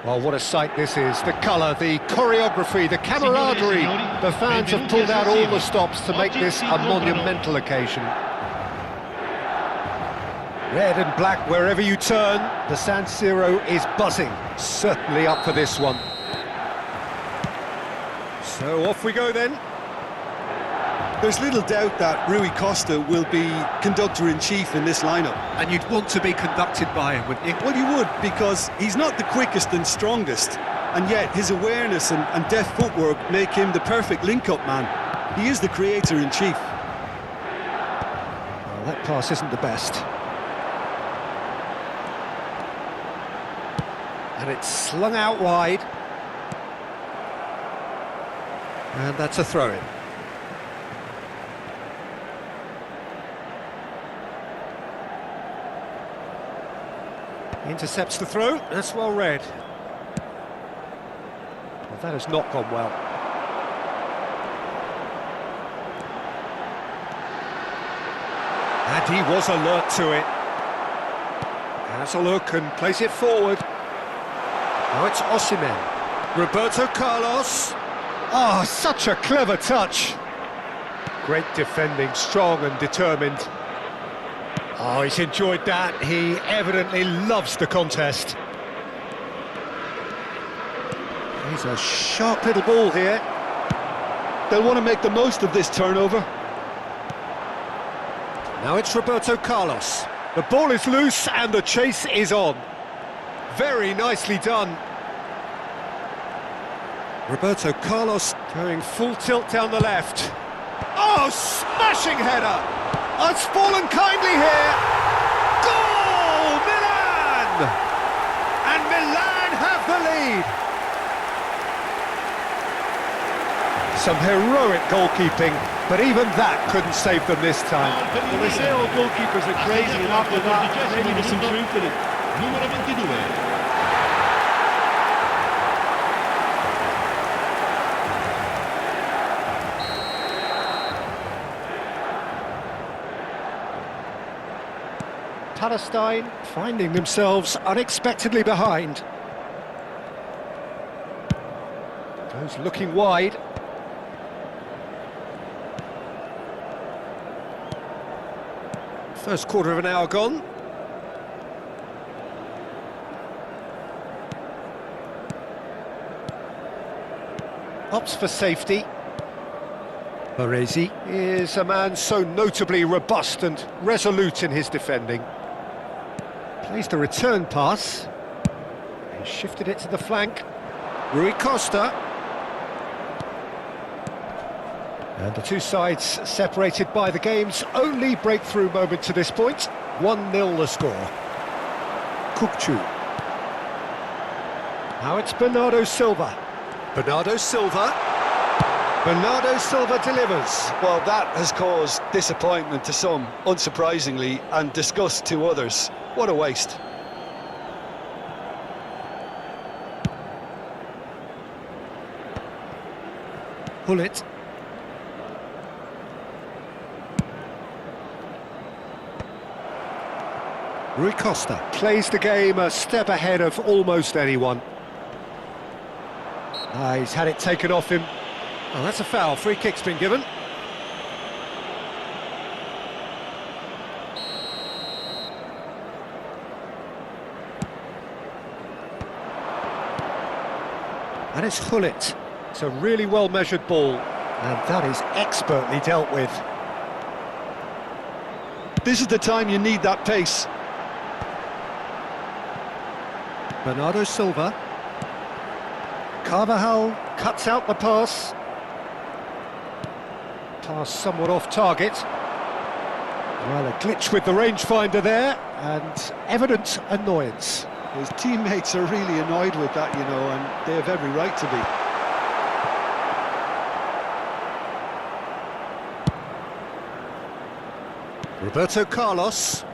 Well, what a sight this is. The colour, the choreography, the camaraderie. The fans have pulled out all the stops to make this a monumental occasion. Red and black wherever you turn, the San Siro is buzzing. Certainly up for this one. So off we go then. There's little doubt that Rui Costa will be conductor-in-chief in this lineup. And you'd want to be conducted by him, wouldn't you? Well, you would, because he's not the quickest and strongest, and yet his awareness and deft footwork make him the perfect link-up man. He is the creator-in-chief. Well, that pass isn't the best. And it's slung out wide. And that's a throw-in. Intercepts the throw, that's well read. Well, that has not gone well. And he was alert to it. Has a look and plays it forward. Now it's Osimhen. Roberto Carlos. Oh, such a clever touch. Great defending, strong and determined. Oh, he's enjoyed that. He evidently loves the contest. He's a sharp little ball here. They'll want to make the most of this turnover. Now it's Roberto Carlos. The ball is loose and the chase is on. Very nicely done. Roberto Carlos going full tilt down the left. Oh, smashing header! Oh, it's fallen kindly here. Goal, Milan! And Milan have the lead. Some heroic goalkeeping, but even that couldn't save them this time. Well, they say all goalkeepers are crazy, and after that, maybe there's some truth in it. Numero 22. Palestine finding themselves unexpectedly behind. Goes looking wide. First quarter of an hour gone. Opts for safety. Baresi is a man so notably robust and resolute in his defending. Plays the return pass. He shifted it to the flank. Rui Costa. And the two sides separated by the game's only breakthrough moment to this point. 1-0 the score. Kukcu. Now it's Bernardo Silva. Bernardo Silva. Bernardo Silva delivers. Well, that has caused disappointment to some, unsurprisingly, and disgust to others. What a waste. Pull it. Rui Costa plays the game a step ahead of almost anyone. He's had it taken off him. Oh, that's a foul. Free kick's been given. And it's Hullet. It's a really well-measured ball, and that is expertly dealt with. This is the time you need that pace. Bernardo Silva. Carvajal cuts out the pass. Pass somewhat off target. Well, a glitch with the rangefinder there, and evident annoyance. His teammates are really annoyed with that, you know, and they have every right to be. Roberto Carlos.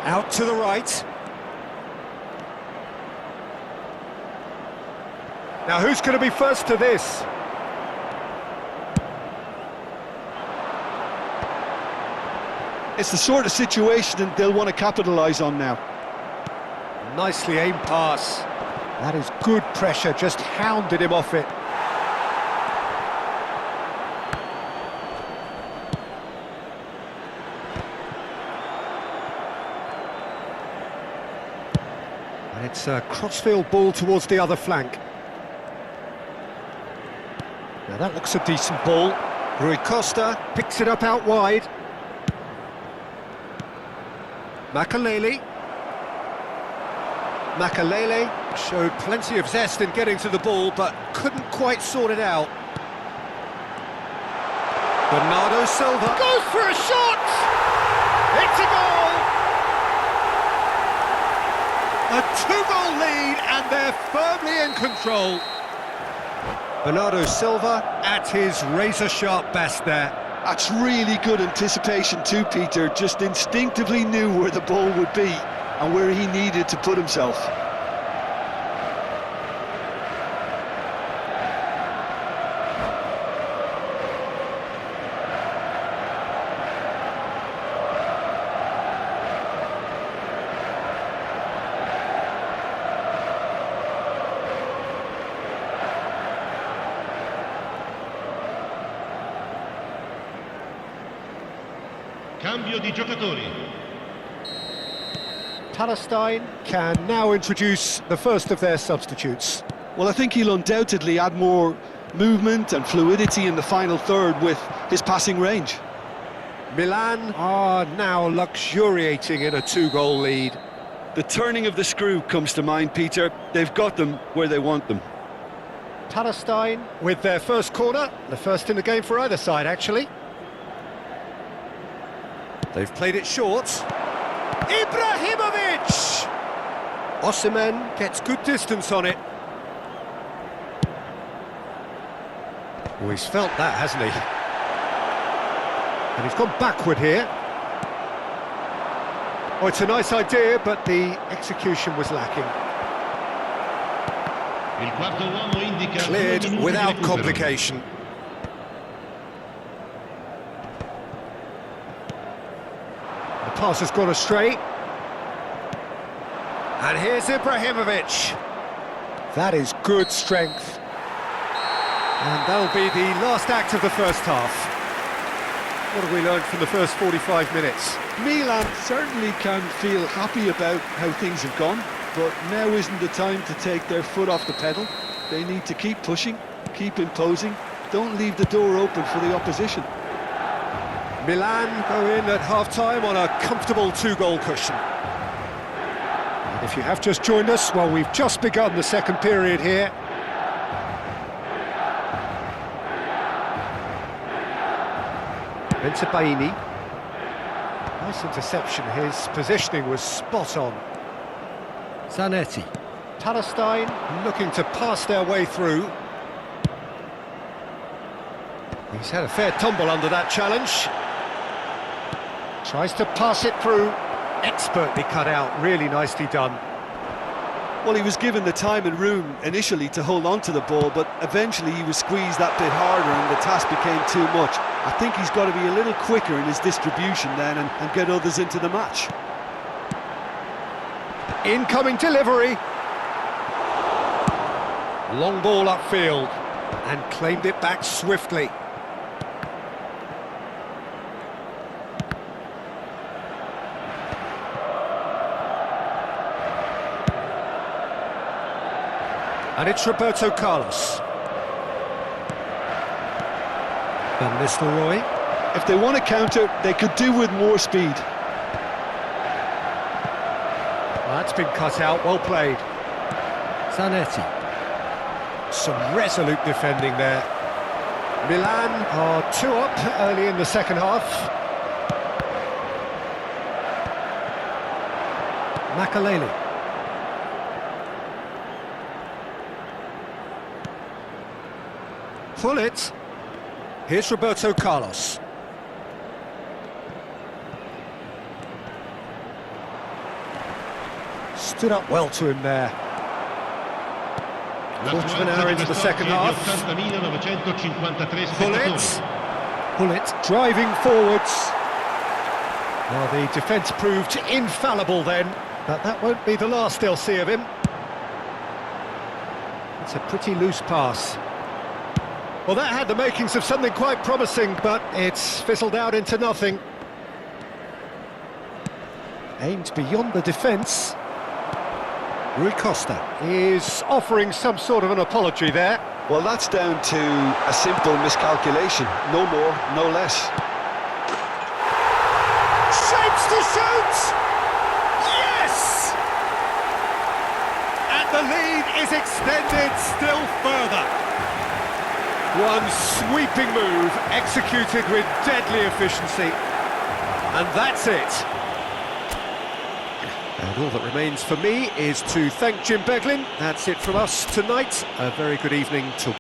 Out to the right. Now who's going to be first to this? It's the sort of situation that they'll want to capitalise on now. nicely aimed pass. That is good pressure, just hounded him off it. And it's a crossfield ball towards the other flank. Now that looks a decent ball. Rui Costa picks it up out wide. Makalele showed plenty of zest in getting to the ball, but couldn't quite sort it out. Bernardo Silva goes for a shot! It's a goal! A two-goal lead, and they're firmly in control. Bernardo Silva at his razor-sharp best there. That's really good anticipation too, Peter. Just instinctively knew where the ball would be and where he needed to put himself. Cambio di giocatori. Palestine can now introduce the first of their substitutes. Well, I think he'll undoubtedly add more movement and fluidity in the final third with his passing range. Milan are now luxuriating in a two-goal lead. The turning of the screw comes to mind, Peter. They've got them where they want them. Palestine with their first corner, the first in the game for either side, actually. They've played it short. Ibrahimovic! Osimhen gets good distance on it. Oh, he's felt that, hasn't he? And he's gone backward here. Oh, it's a nice idea, but the execution was lacking. Il quarto uomo indica Cleared 2 minuti without di recupero. complication. The pass has gone astray. And here's Ibrahimovic. That is good strength. And that'll be the last act of the first half. What have we learned from the first 45 minutes? Milan certainly can feel happy about how things have gone, but now isn't the time to take their foot off the pedal. They need to keep pushing, keep imposing, don't leave the door open for the opposition. Milan go in at half-time on a comfortable two-goal cushion. And if you have just joined us, well, we've just begun the second period here. Pt.59. Nice interception, his positioning was spot on. Zanetti. Palestine looking to pass their way through. He's had a fair tumble under that challenge. Tries to pass it through. Expertly cut out, really nicely done. Well, he was given the time and room initially to hold on to the ball, but eventually he was squeezed that bit harder and the task became too much. I think he's got to be a little quicker in his distribution then and get others into the match. Incoming delivery. Long ball upfield and claimed it back swiftly. And it's Roberto Carlos. Van Nistelrooy. If they want to counter, they could do with more speed. Well, that's been cut out, well played. Zanetti. Some resolute defending there. Milan are 2 up early in the second half. Makalele. Pull it. Here's Roberto Carlos. Stood up well to him there. Quarter of an hour into the second half. Pull it, driving forwards. Well, the defence proved infallible then. But that won't be the last they'll see of him. It's a pretty loose pass. Well, that had the makings of something quite promising, but it's fizzled out into nothing. Aimed beyond the defence. Rui Costa is offering some sort of an apology there. Well, that's down to a simple miscalculation. No more, no less. Shapes to shoot! Yes! And the lead is extended still further. One sweeping move executed with deadly efficiency. And that's it. And all that remains for me is to thank Jim Beglin. That's it from us tonight. A very good evening to